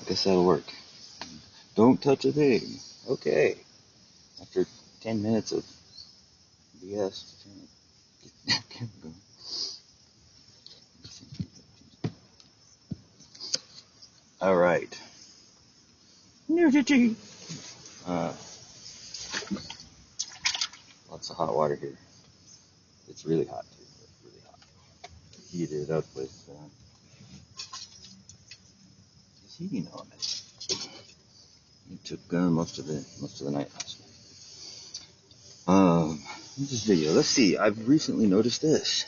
I guess that'll work. Don't touch a thing. Okay. After 10 minutes of BS. All right. Nudity. Lots of hot water here. It's really hot too. Really hot. Heat it up with this heating element. It took most of the night last night. This video. Let's see. I've recently noticed this.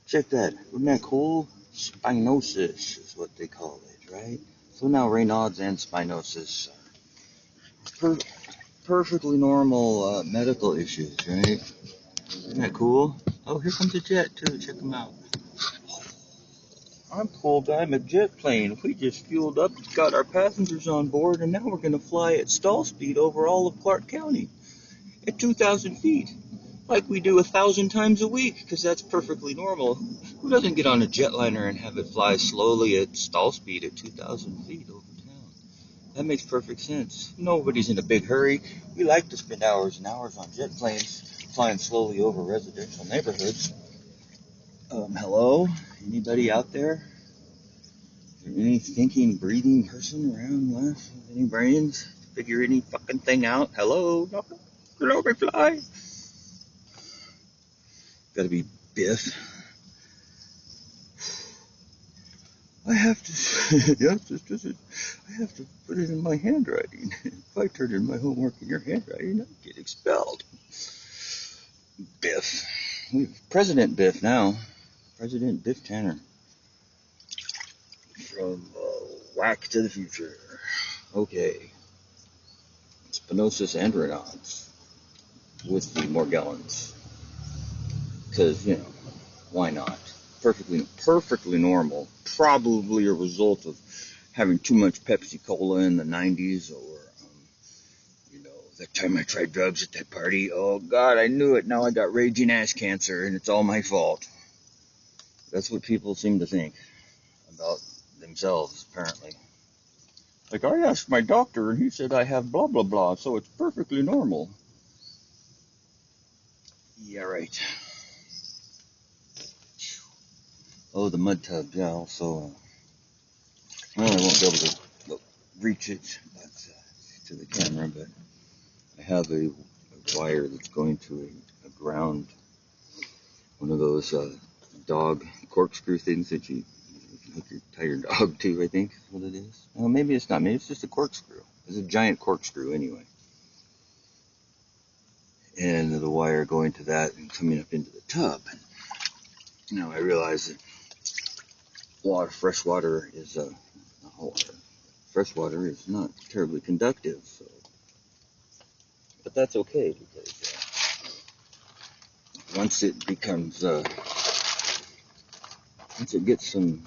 Check that. Isn't that cool? Spinosis is what they call it, right? So now Raynaud's and spinosis are perfectly normal medical issues, right? Isn't that cool? Oh, here comes a jet too. Check them out. I'm cool. I'm a jet plane. We just fueled up, got our passengers on board, and now we're going to fly at stall speed over all of Clark County at 2,000 feet. Like we do 1,000 times a week, because that's perfectly normal. Who doesn't get on a jetliner and have it fly slowly at stall speed at 2,000 feet over town? That makes perfect sense. Nobody's in a big hurry. We like to spend hours and hours on jet planes flying slowly over residential neighborhoods. Hello? Anybody out there? Is there any thinking, breathing person around left with any brains? Figure any fucking thing out? Hello? Hello, McFly? Gotta be Biff. I have to, yes, I have to put it in my handwriting. If I turn in my homework in your handwriting, I'd get expelled. Biff. President Biff now. President Biff Tanner. From Whack to the Future. Okay. Spinosis and Raynaud's with the Morgellons. Because, why not? Perfectly normal. Probably a result of having too much Pepsi Cola in the 90s, or that time I tried drugs at that party. Oh God, I knew it. Now I got raging ass cancer, and it's all my fault. That's what people seem to think about themselves, apparently. Like, I asked my doctor, and he said I have blah blah blah, so it's perfectly normal. Yeah, right. Oh, the mud tub, yeah, also, well, I won't be able to reach it to the camera, but I have a wire that's going to a ground, one of those dog corkscrew things that you tie your dog to, I think is what it is. Well, maybe it's not, maybe it's just a corkscrew. It's a giant corkscrew anyway. And the wire going to that and coming up into the tub. Now I realize that fresh water is not terribly conductive, so, but that's okay, because once it gets some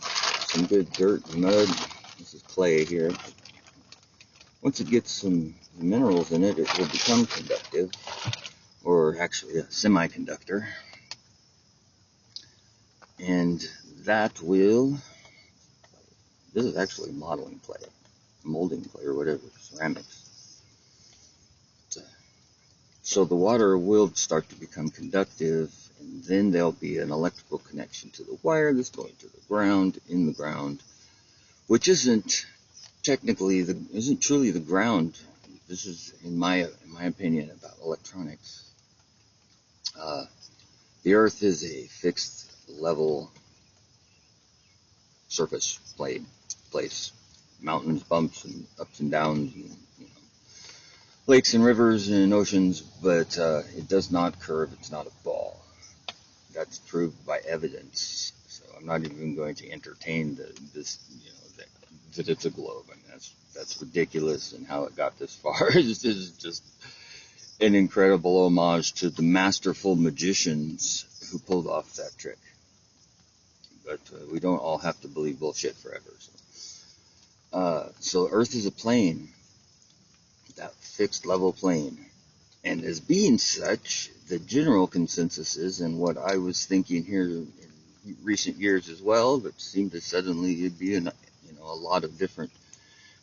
good dirt and mud, this is clay here, once it gets some minerals in it, it will become conductive, or actually a semiconductor, and that will, this is actually molding clay or whatever, ceramics. So the water will start to become conductive, and then there'll be an electrical connection to the wire that's going to the ground, in the ground, which isn't truly the ground. This is, in my opinion, about electronics. The Earth is a fixed level surface place, mountains, bumps, and ups and downs, and lakes and rivers and oceans, but it does not curve. It's not a ball. That's proved by evidence. So I'm not even going to entertain that it's a globe. I mean, that's ridiculous, and how it got this far is just an incredible homage to the masterful magicians who pulled off that trick. But we don't all have to believe bullshit forever. So Earth is a plane, that fixed level plane. And as being such, the general consensus is, and what I was thinking here in recent years as well, but seemed to suddenly be a lot of different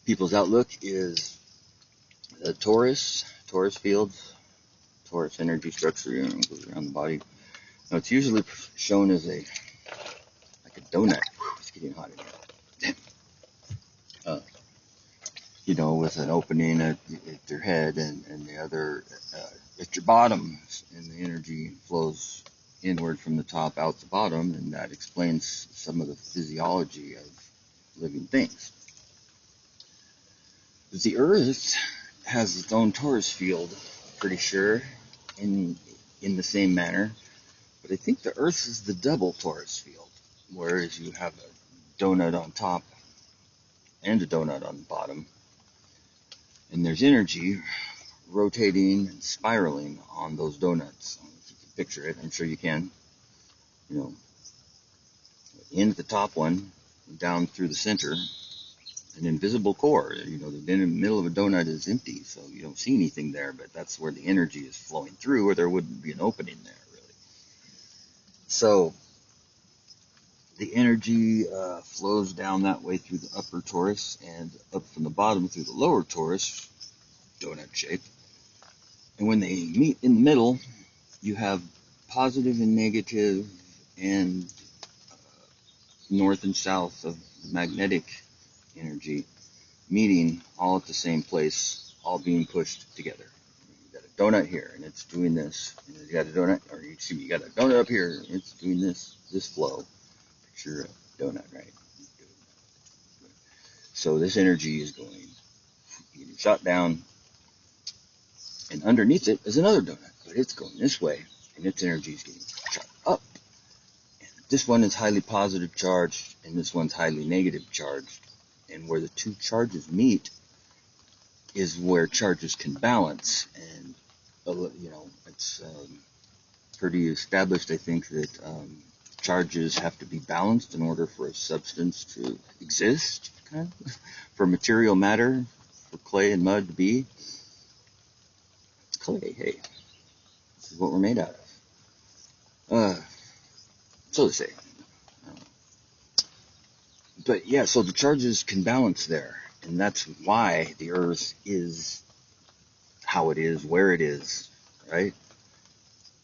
people's outlook is the Torus fields, Torus energy structure, goes around the body. Now it's usually shown as like a donut. It's getting hot in here. With an opening at your head and the other at your bottom, and the energy flows inward from the top out the bottom, and that explains some of the physiology of living things. The Earth has its own torus field, pretty sure, in the same manner, but I think the Earth is the double torus field, whereas you have a donut on top and a donut on the bottom, and there's energy rotating and spiraling on those donuts. If you can picture it, I'm sure you can. In at the top one, down through the center, an invisible core. The middle of a donut is empty, so you don't see anything there, but that's where the energy is flowing through, or there wouldn't be an opening there, really. So the energy flows down that way through the upper torus and up from the bottom through the lower torus, donut shape. And when they meet in the middle, you have positive and negative and north and south of the magnetic energy meeting all at the same place, all being pushed together. You got a donut here, and it's doing this. And you got a donut, or excuse me, you got a donut up here, and it's doing this flow. Picture a donut, right? So this energy is getting shot down, and underneath it is another donut, but it's going this way, and its energy is getting shot up. And this one is highly positive charged, and this one's highly negative charged. And where the two charges meet is where charges can balance. And, it's pretty established, I think, that charges have to be balanced in order for a substance to exist, kind of, for material matter, for clay and mud to be. It's clay, hey. This is what we're made out of. So they say. But yeah, so the charges can balance there, and that's why the Earth is how it is, where it is, right?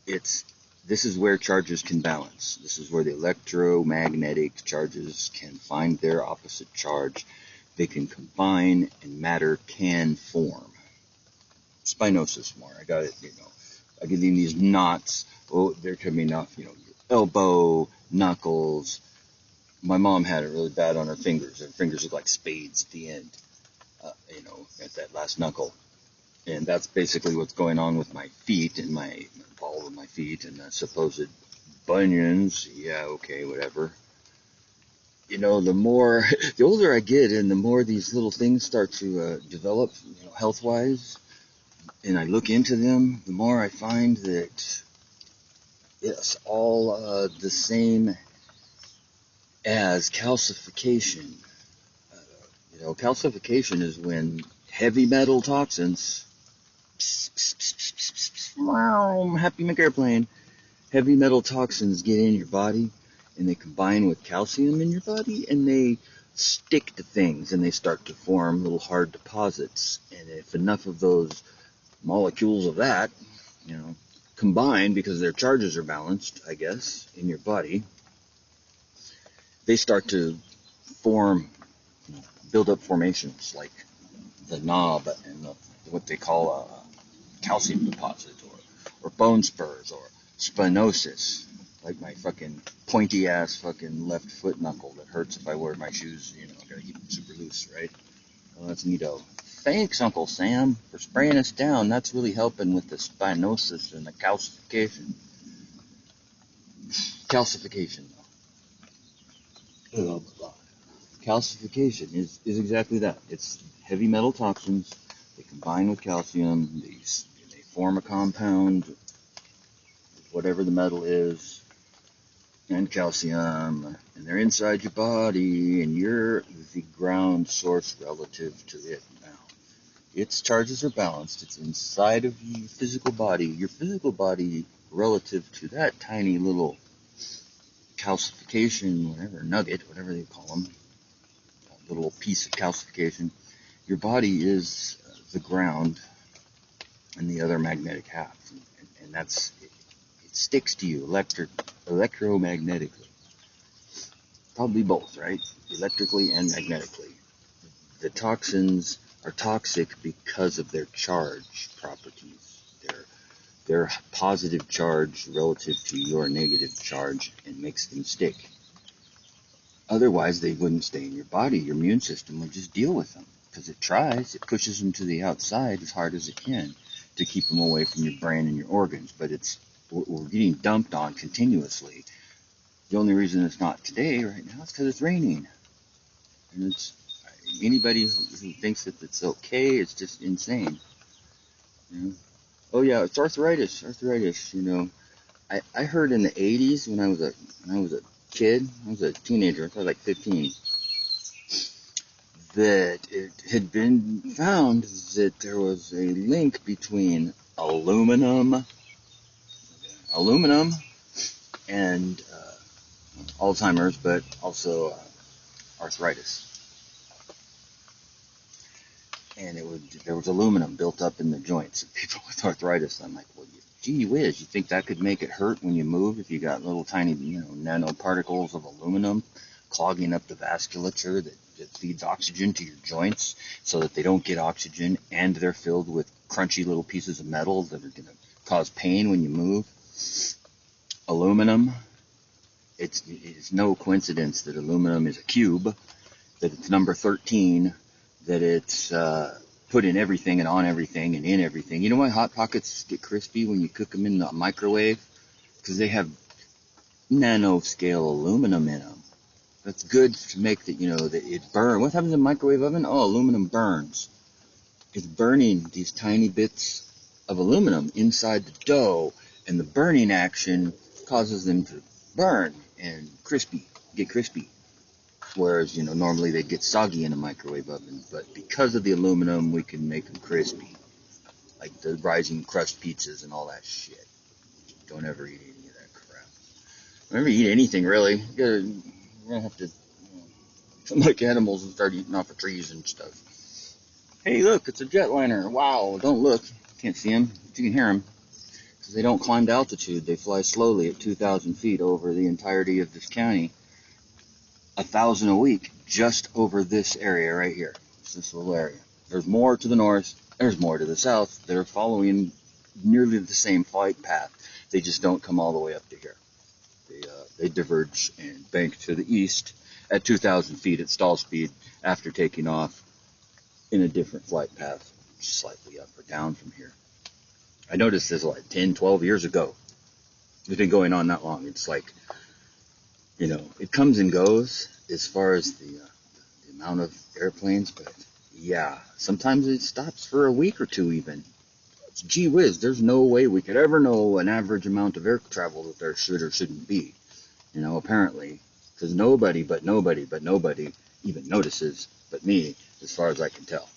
This is where charges can balance. This is where the electromagnetic charges can find their opposite charge. They can combine, and matter can form. Spinosis more. I got it, I get in these knots. Oh, they're coming off, your elbow, knuckles. My mom had it really bad on her fingers. Her fingers look like spades at the end, at that last knuckle. And that's basically what's going on with my feet and my ball of my feet and the supposed bunions. Yeah, okay, whatever. The older I get and the more these little things start to develop, health-wise, and I look into them, the more I find that it's all the same as calcification. Calcification is when heavy metal toxins, happy McAirplane, heavy metal toxins get in your body, and they combine with calcium in your body, and they stick to things, and they start to form little hard deposits. And if enough of those molecules of that, combine, because their charges are balanced, I guess, in your body, they start to form, build up formations like the knob and what they call a calcium deposit, or bone spurs, or spinosis, like my fucking pointy ass fucking left foot knuckle that hurts if I wear my shoes. I gotta keep them super loose, right? Well, that's neato. Thanks, Uncle Sam, for spraying us down. That's really helping with the spinosis and the calcification. Calcification. Calcification is exactly that. It's heavy metal toxins. They combine with calcium. They form a compound, whatever the metal is, and calcium, and they're inside your body, and you're the ground source relative to it now. Its charges are balanced. It's inside of your physical body. Your physical body relative to that tiny little calcification, whatever, nugget, whatever they call them, a little piece of calcification, Your body is the ground and the other magnetic half, and that's it sticks to you electromagnetically. Probably both, right? Electrically and magnetically. The toxins are toxic because of their charge properties. Their positive charge relative to your negative charge, and makes them stick. Otherwise, they wouldn't stay in your body. Your immune system would just deal with them, because it tries. It pushes them to the outside as hard as it can to keep them away from your brain and your organs. But we're getting dumped on continuously. The only reason it's not today right now is because it's raining. And it's anybody who thinks that it's okay, it's just insane. You know? Oh yeah, it's arthritis. Arthritis. You know, I heard in the 80s when I was a kid, I was a teenager, I was like 15, that it had been found that there was a link between aluminum and Alzheimer's, but also arthritis. And there was aluminum built up in the joints of people with arthritis. I'm like, well, gee whiz, you think that could make it hurt when you move if you got little tiny, nanoparticles of aluminum clogging up the vasculature that feeds oxygen to your joints so that they don't get oxygen, and they're filled with crunchy little pieces of metal that are going to cause pain when you move? Aluminum, it's no coincidence that aluminum is a cube, that it's number 13, that it's put in everything and on everything and in everything. You know why Hot Pockets get crispy when you cook them in the microwave? Because they have nanoscale aluminum in them. That's good to make that it burn. What happens in a microwave oven? Oh, aluminum burns. It's burning these tiny bits of aluminum inside the dough, and the burning action causes them to burn and get crispy. Whereas, normally they get soggy in a microwave oven. But because of the aluminum, we can make them crispy. Like the rising crust pizzas and all that shit. Don't ever eat any of that crap. Don't ever eat anything, really. You're going to have to become like animals and start eating off of trees and stuff. Hey, look, it's a jetliner. Wow, don't look. Can't see them, but you can hear them. Because they don't climb to altitude. They fly slowly at 2,000 feet over the entirety of this county. 1,000 a week just over this area right here. It's this little area. There's more to the north. There's more to the south. They're following nearly the same flight path. They just don't come all the way up to here. They diverge and bank to the east at 2,000 feet at stall speed after taking off in a different flight path, slightly up or down from here. I noticed this like 10, 12 years ago. It's been going on that long. It's like, it comes and goes as far as the amount of airplanes, but yeah, sometimes it stops for a week or two even. Gee whiz, there's no way we could ever know an average amount of air travel that there should or shouldn't be, apparently, because nobody even notices but me, as far as I can tell.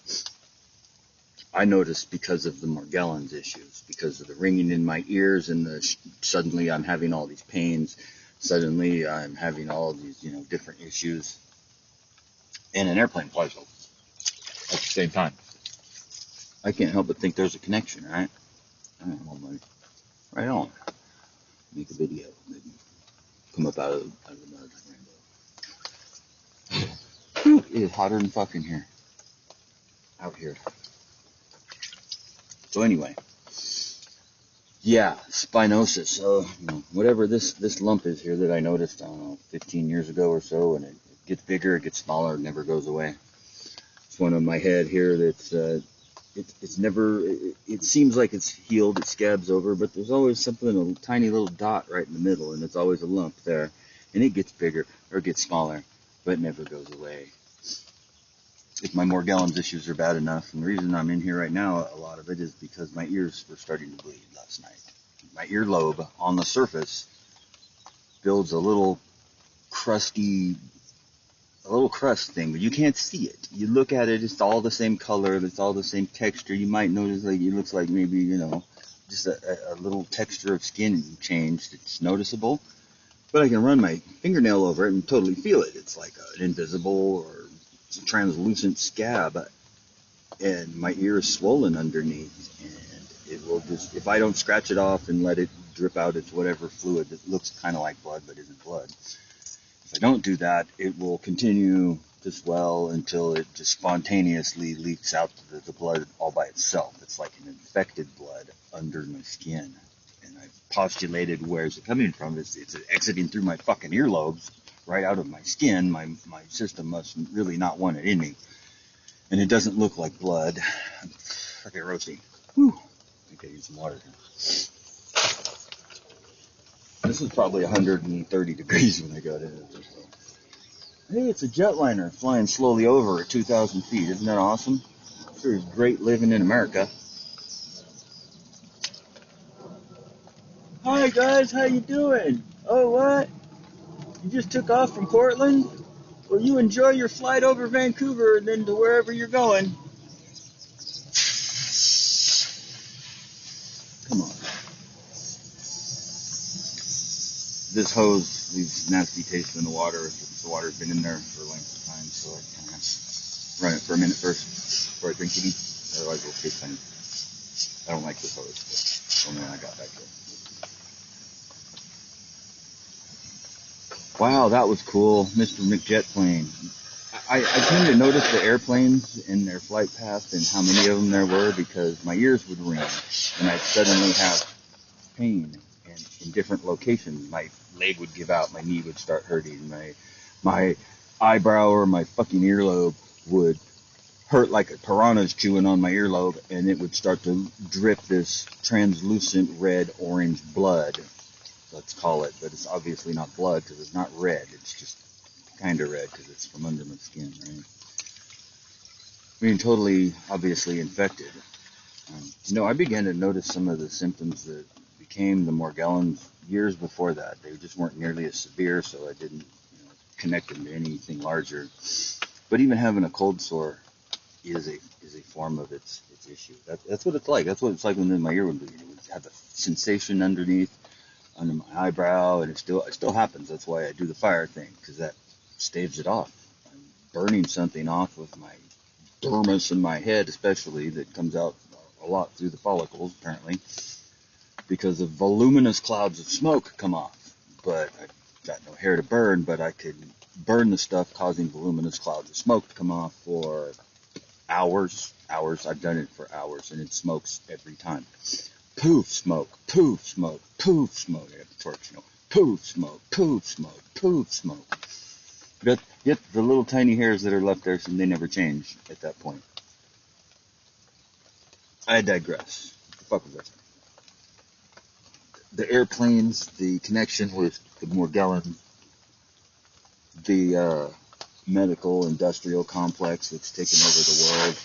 I noticed because of the Morgellons issues, because of the ringing in my ears and suddenly I'm having all these pains. Suddenly I'm having all these, different issues. And an airplane flies over at the same time. I can't help but think there's a connection, right? I don't know, buddy. Right on. Make a video. Maybe come up out of the mud like rainbow. It is hotter than fucking here. Out here. So anyway. Yeah, spinosis. So, whatever this lump is here that I noticed, 15 years ago or so, and it gets bigger, it gets smaller, it never goes away. It's one on my head here that's, it's never, it seems like it's healed, it scabs over, but there's always something, a tiny little dot right in the middle, and it's always a lump there, and it gets bigger, or it gets smaller, but it never goes away. If my Morgellons issues are bad enough, and the reason I'm in here right now, a lot of it is because my ears were starting to bleed last night. My earlobe on the surface builds a little crust thing, but you can't see it. You look at it, it's all the same color, it's all the same texture. You might notice like it looks like maybe, just a little texture of skin changed. It's noticeable, but I can run my fingernail over it and totally feel it. It's like an invisible or translucent scab and my ear is swollen underneath, and it will just, if I don't scratch it off and let it drip out its whatever fluid that looks kind of like blood but isn't blood, if I don't do that, it will continue to swell until it just spontaneously leaks out the blood all by itself. It's like an infected blood under my skin. And I've postulated where is it coming from. It's exiting through my fucking earlobes, right out of my skin. My system must really not want it in me. And it doesn't look like blood. I'm fucking roasting. Whew. I think I need some water here. This is probably 130 degrees when I got in it. Hey, it's a jetliner flying slowly over at 2,000 feet. Isn't that awesome? Sure is great living in America. Hi guys, how you doing? Oh, what? You just took off from Portland? Well, you enjoy your flight over Vancouver and then to wherever you're going. Come on. This hose leaves nasty taste in the water if the water's been in there for a length of time, so I kind of run it for a minute first before I drink any. Otherwise it'll taste funny. I don't like this hose, but only when I got back here. Wow, that was cool, Mr. McJetplane. I tend to notice the airplanes in their flight path and how many of them there were because my ears would ring and I'd suddenly have pain and in different locations. My leg would give out, my knee would start hurting, my eyebrow or my fucking earlobe would hurt like a piranha's chewing on my earlobe, and it would start to drip this translucent red orange blood, let's call it, but it's obviously not blood because it's not red, it's just kind of red because it's from under my skin, right? Being totally obviously infected. I began to notice some of the symptoms that became the Morgellons years before that. They just weren't nearly as severe, so I didn't connect them to anything larger. But even having a cold sore is a form of its issue. That's what it's like. That's what it's like when my ear would bleed. It would have a sensation underneath, under my eyebrow, and it still happens. That's why I do the fire thing, because that staves it off. I'm burning something off with my dermis in my head, especially, that comes out a lot through the follicles, apparently, because of voluminous clouds of smoke come off. But I've got no hair to burn, but I could burn the stuff causing voluminous clouds of smoke to come off for hours. I've done it for hours, and it smokes every time. Poof, smoke, poof, smoke, poof, smoke. I have the torch, poof, smoke, poof, smoke, poof, smoke. But yet the little tiny hairs that are left there, they never change at that point. I digress. What the fuck was that? The airplanes, the connection with the Morgellon, the medical industrial complex that's taken over the world.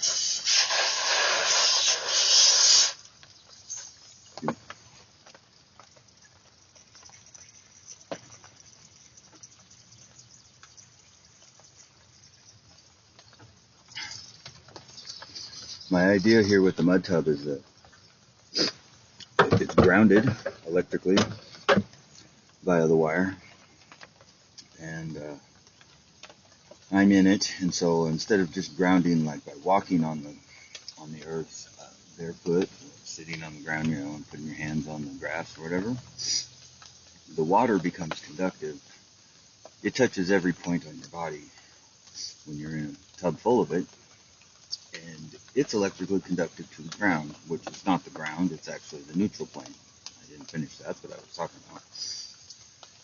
My idea here with the mud tub is that it's grounded electrically via the wire, and I'm in it, and so instead of just grounding like by walking on the earth barefoot, sitting on the ground, and putting your hands on the grass or whatever, the water becomes conductive. It touches every point on your body when you're in a tub full of it, and it's electrically conductive to the ground, which is not the ground, it's actually the neutral plane. I didn't finish that, but I was talking about.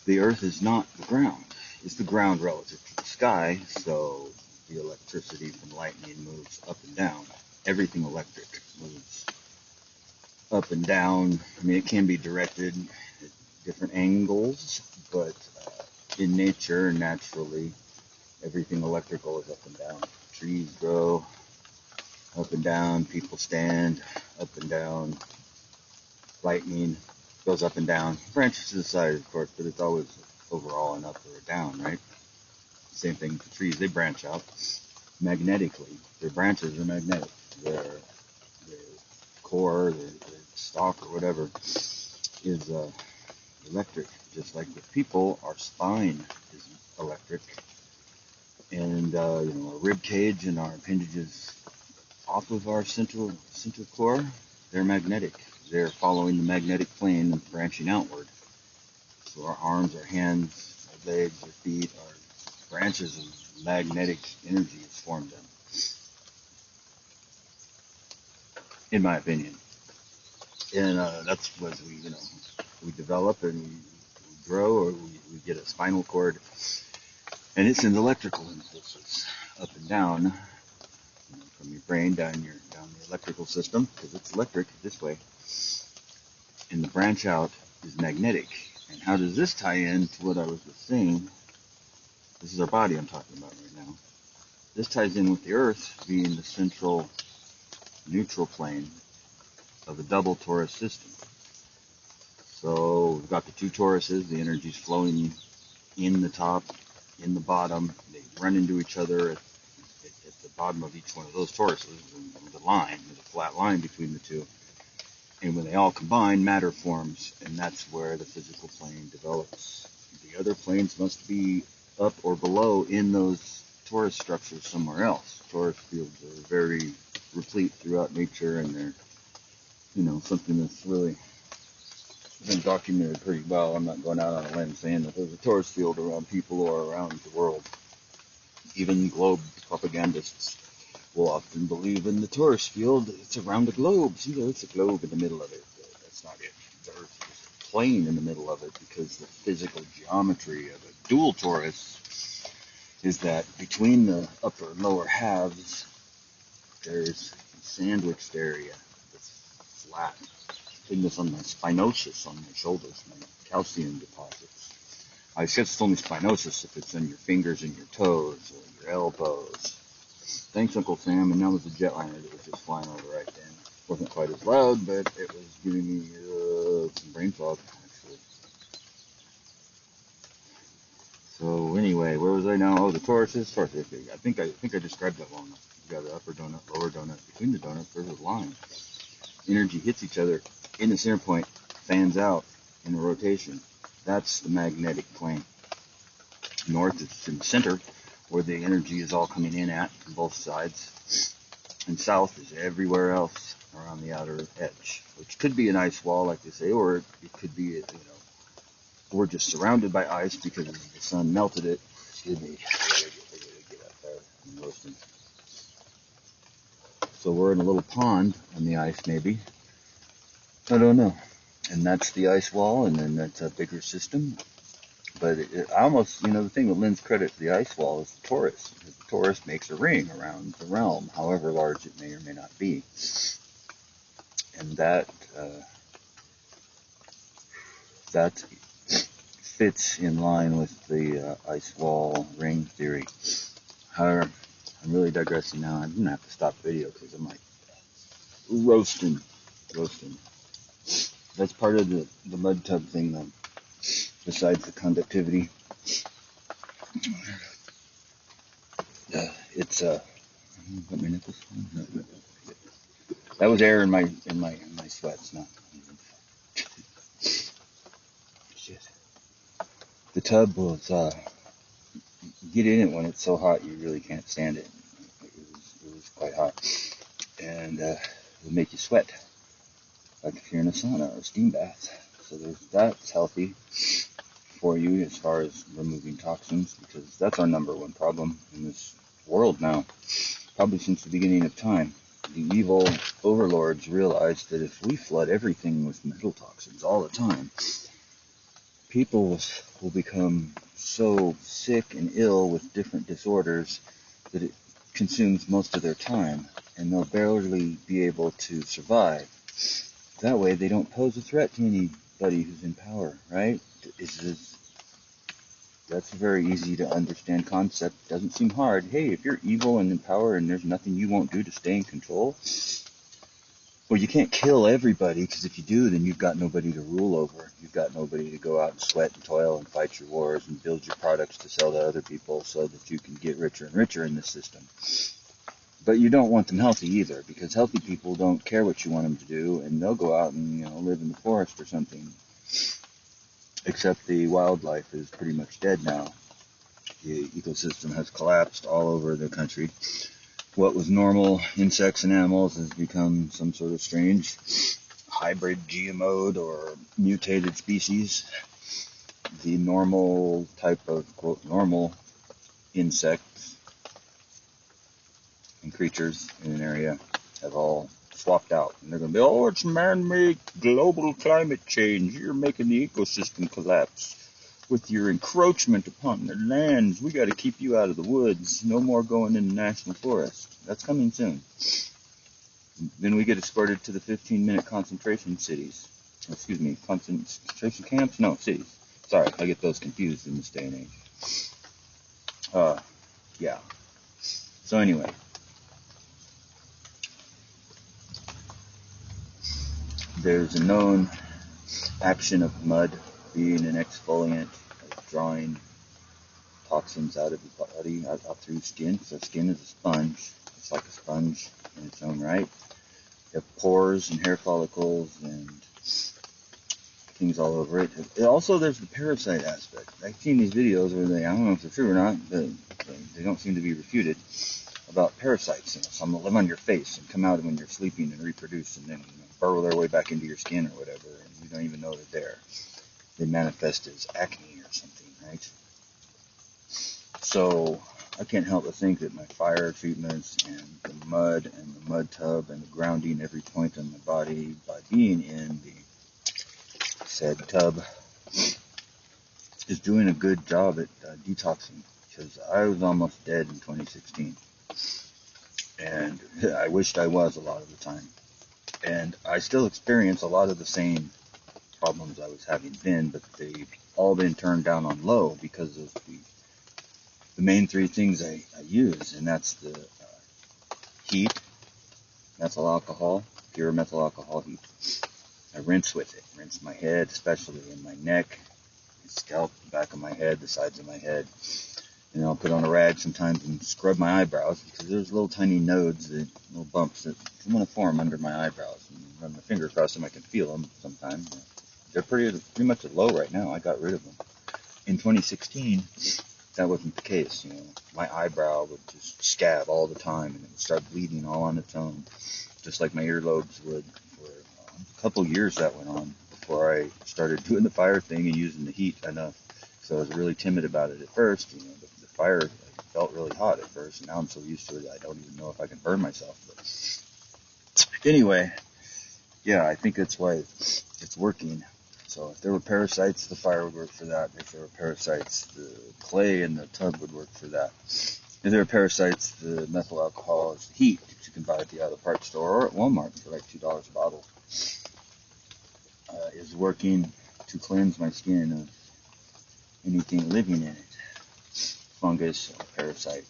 The earth is not the ground. It's the ground relative to the sky, so the electricity from lightning moves up and down. Everything electric moves up and down. I mean, it can be directed at different angles, but in nature, naturally, everything electrical is up and down. Trees grow up and down, people stand up and down, lightning goes up and down, branches to the side, of course, but it's always overall an up or a down, right? Same thing with the trees, they branch out magnetically. Their branches are magnetic. Their core, their stalk or whatever is electric. Just like with people, our spine is electric, and our rib cage and our appendages off of our central core, they're magnetic. They're following the magnetic plane and branching outward. So our arms, our hands, our legs, our feet, our branches of magnetic energy has formed them, in my opinion. And that's as we develop and we grow, or we get a spinal cord, and it sends electrical impulses up and down, from your brain down the electrical system, because it's electric this way, and the branch out is magnetic. And how does this tie in to what I was just saying? This is our body I'm talking about right now. This ties in with the Earth being the central neutral plane of a double torus system. So we've got the two toruses, the energy's flowing in the top, in the bottom. They run into each other at the bottom of each one of those toruses, and the line, there's a flat line between the two. And when they all combine, matter forms, and that's where the physical plane develops. The other planes must be up or below in those torus structures somewhere else. Torus fields are very replete throughout nature, and they're, something that's really been documented pretty well. I'm not going out on a limb saying that there's a torus field around people or around the world. Even globe propagandists will often believe in the torus field. It's around the globe. See, there's a globe in the middle of it. That's not it. The Earth is a plane in the middle of it, because the physical geometry of a dual torus is that between the upper and lower halves, there's a sandwiched area that's flat. Putting this on my spinosus on my shoulders, my calcium deposits. I guess it's only spinosus if it's in your fingers and your toes or your elbows. Thanks, Uncle Sam. And that was the jetliner that was just flying over right then. Wasn't quite as loud, but it was giving me some brain fog, actually. So anyway, where was I now? Oh, the toruses. I think I described that well enough. You got the upper donut, lower donut. Between the donuts, there's a line. Energy hits each other in the center point, fans out in a rotation. That's the magnetic plane. North is in the center, where the energy is all coming in at from both sides. And south is everywhere else around the outer edge, which could be an ice wall, like they say, or it could be, we're just surrounded by ice because the sun melted it. Excuse me. I gotta get up there. I'm roasting. So we're in a little pond on the ice, maybe. I don't know. And that's the ice wall, and then that's a bigger system. But it almost, the thing that lends credit to the ice wall is the torus. Because the torus makes a ring around the realm, however large it may or may not be. And that fits in line with the ice wall ring theory. However, I'm really digressing now. I'm going to have to stop the video because I'm like roasting. That's part of the mud tub thing, though, besides the conductivity. It's got my nipples. That was air in my sweats, not shit. The tub was get in it when it's so hot you really can't stand it. It was quite hot, and it'll make you sweat, like if you're in a sauna or a steam bath. So that's healthy for you as far as removing toxins, because that's our number one problem in this world now, probably since the beginning of time. The evil overlords realized that if we flood everything with metal toxins all the time, people will become so sick and ill with different disorders that it consumes most of their time, and they'll barely be able to survive. That way they don't pose a threat to anybody who's in power, right? That's a very easy to understand concept. Doesn't seem hard. Hey, if you're evil and in power and there's nothing you won't do to stay in control, well, you can't kill everybody, because if you do, then you've got nobody to rule over. You've got nobody to go out and sweat and toil and fight your wars and build your products to sell to other people so that you can get richer and richer in this system. But you don't want them healthy either, because healthy people don't care what you want them to do, and they'll go out and live in the forest or something. Except the wildlife is pretty much dead now. The ecosystem has collapsed all over the country. what was normal insects and animals has become some sort of strange hybrid GMO'd or mutated species. The normal type of, quote, normal insects and creatures in an area have all swapped out. And they're going to be, oh, it's man-made global climate change. You're making the ecosystem collapse with your encroachment upon their lands. We got to keep you out of the woods. No more going in the national forest. That's coming soon. Then we get escorted to the 15-minute concentration cities. Excuse me, concentration camps? No, cities. Sorry, I get those confused in this day and age. Yeah. So anyway. There's a known action of mud being an exfoliant, drawing toxins out of your body, out through skin. So skin is a sponge. It's like a sponge in its own right. You have pores and hair follicles and things all over it. Also, there's the parasite aspect. I've seen these videos where I don't know if they're true or not, but they don't seem to be refuted, about parasites. Some will live on your face and come out when you're sleeping and reproduce and then burrow their way back into your skin or whatever, and you don't even know they're there. They manifest as acne or something, right? So I can't help but think that my fire treatments and the mud tub and the grounding every point on my body by being in the said tub is doing a good job at detoxing, because I was almost dead in 2016, and I wished I was a lot of the time, and I still experience a lot of the same problems I was having then, but they've all been turned down on low because of the main three things I use, and that's the heat, methyl alcohol, pure methyl alcohol heat. I rinse with it. Rinse my head, especially in my neck, my scalp, the back of my head, the sides of my head. And I'll put on a rag sometimes and scrub my eyebrows, because there's little tiny nodes, little bumps that want to form under my eyebrows. And run my finger across them, I can feel them sometimes. They're pretty much at low right now. I got rid of them. In 2016, that wasn't the case. My eyebrow would just scab all the time, and it would start bleeding all on its own, just like my earlobes would. A couple years that went on before I started doing the fire thing and using the heat enough. So I was really timid about it at first. The fire felt really hot at first, and now I'm so used to it I don't even know if I can burn myself. But anyway, yeah, I think that's why it's working. So if there were parasites, the fire would work for that. If there were parasites, the clay in the tub would work for that. If there are parasites, the methyl alcohol is the heat that you can buy at the auto parts store or at Walmart for like $2 a bottle. Is working to cleanse my skin of anything living in it, fungus or parasite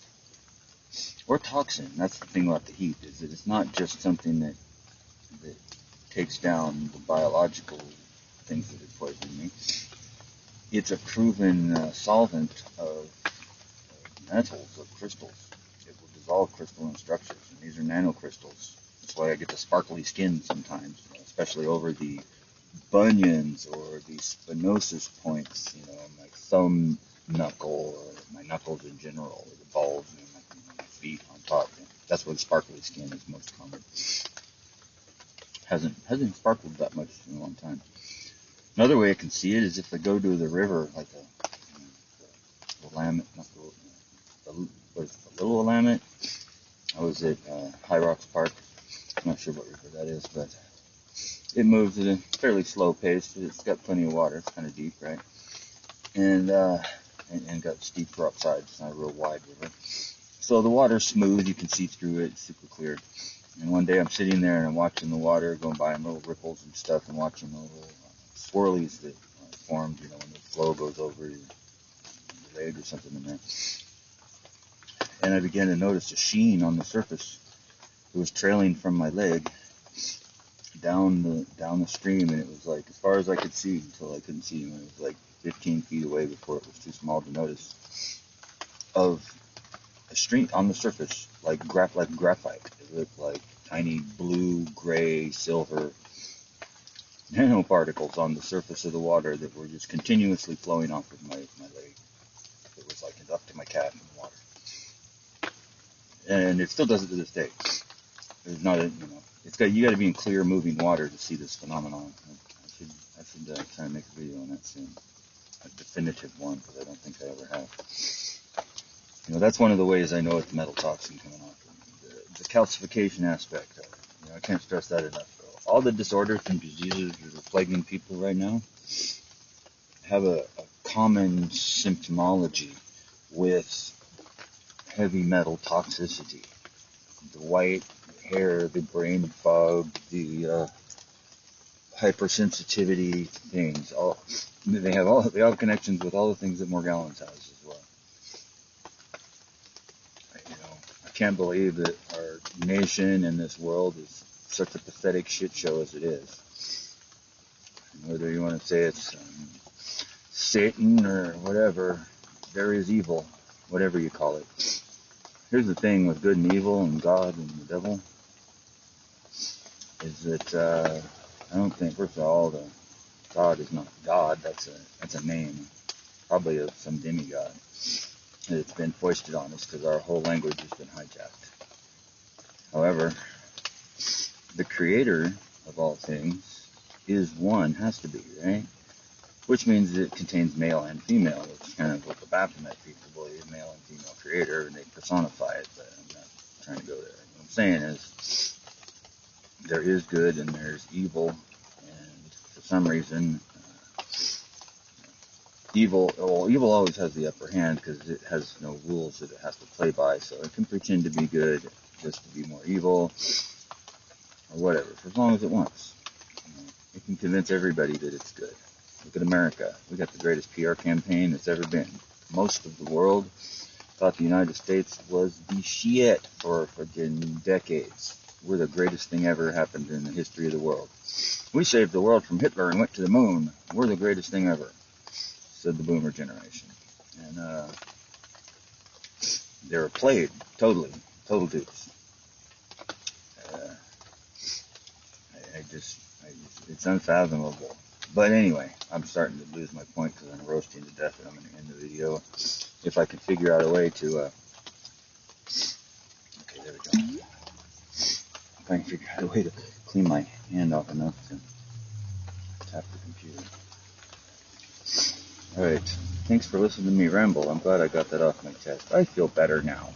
or toxin. That's the thing about the heat, is that it's not just something that takes down the biological things that are poisoning me. It's a proven solvent of metals, of crystals. It will dissolve crystalline structures, and these are nanocrystals. That's why I get the sparkly skin sometimes, especially over the bunions or the spinosis points, my thumb knuckle or my knuckles in general, or the balls and my feet on top. That's where the sparkly skin is most common. Hasn't sparkled that much in a long time. Another way I can see it is if I go to the river, like the Willamette, the Little Willamette. I was at High Rocks Park. I'm not sure what river that is, but it moves at a fairly slow pace. It's got plenty of water. It's kind of deep, right? And got steep rock sides. It's not a real wide river. So the water's smooth. You can see through it. It's super clear. And one day I'm sitting there and I'm watching the water going by in little ripples and stuff, and watching the little swirlies that formed, when the flow goes over your leg or something in there. And I began to notice a sheen on the surface. It was trailing from my leg down the stream, and it was like as far as I could see until I couldn't see anymore. It was like 15 feet away before it was too small to notice, of a stream on the surface, like graphite. It looked like tiny blue, gray, silver nanoparticles on the surface of the water that were just continuously flowing off of my leg. It was like up to my calf in the water. and it still does it to this day. There's not a, you got to be in clear moving water to see this phenomenon. I should try and make a video on that soon, a definitive one, because I don't think I ever have. That's one of the ways I know it's metal toxin coming off. The calcification aspect of it. I can't stress that enough. All the disorders and diseases that are plaguing people right now have a common symptomology with heavy metal toxicity. The white hair, the brain fog, the hypersensitivity things. They have connections with all the things that Morgellons has as well. I can't believe that our nation and this world is such a pathetic shit show as it is. Whether you want to say it's Satan or whatever, there is evil, whatever you call it. Here's the thing with good and evil and God and the devil, is that I don't think, first of all, God is not God. That's a name, probably of some demigod. It's been foisted on us because our whole language has been hijacked. However, the creator of all things is one, has to be, right? Which means it contains male and female, which is kind of what the Baphomet people believe, male and female creator, and they personify it, but I'm not trying to go there. What I'm saying is, there is good and there's evil, and for some reason, evil always has the upper hand because it has no rules that it has to play by, so it can pretend to be good just to be more evil, or whatever, for as long as it wants. It can convince everybody that it's good. Look at America. We got the greatest PR campaign that's ever been. Most of the world thought the United States was the shit for decades. We're the greatest thing ever happened in the history of the world. We saved the world from Hitler and went to the moon. We're the greatest thing ever, said the boomer generation. And they were played total dupes. It's unfathomable. But anyway, I'm starting to lose my point because I'm roasting to death, and I'm going to end the video. If I can figure out a way to, okay, there we go. If I can figure out a way to clean my hand off enough to tap the computer. Alright, thanks for listening to me ramble. I'm glad I got that off my chest. I feel better now.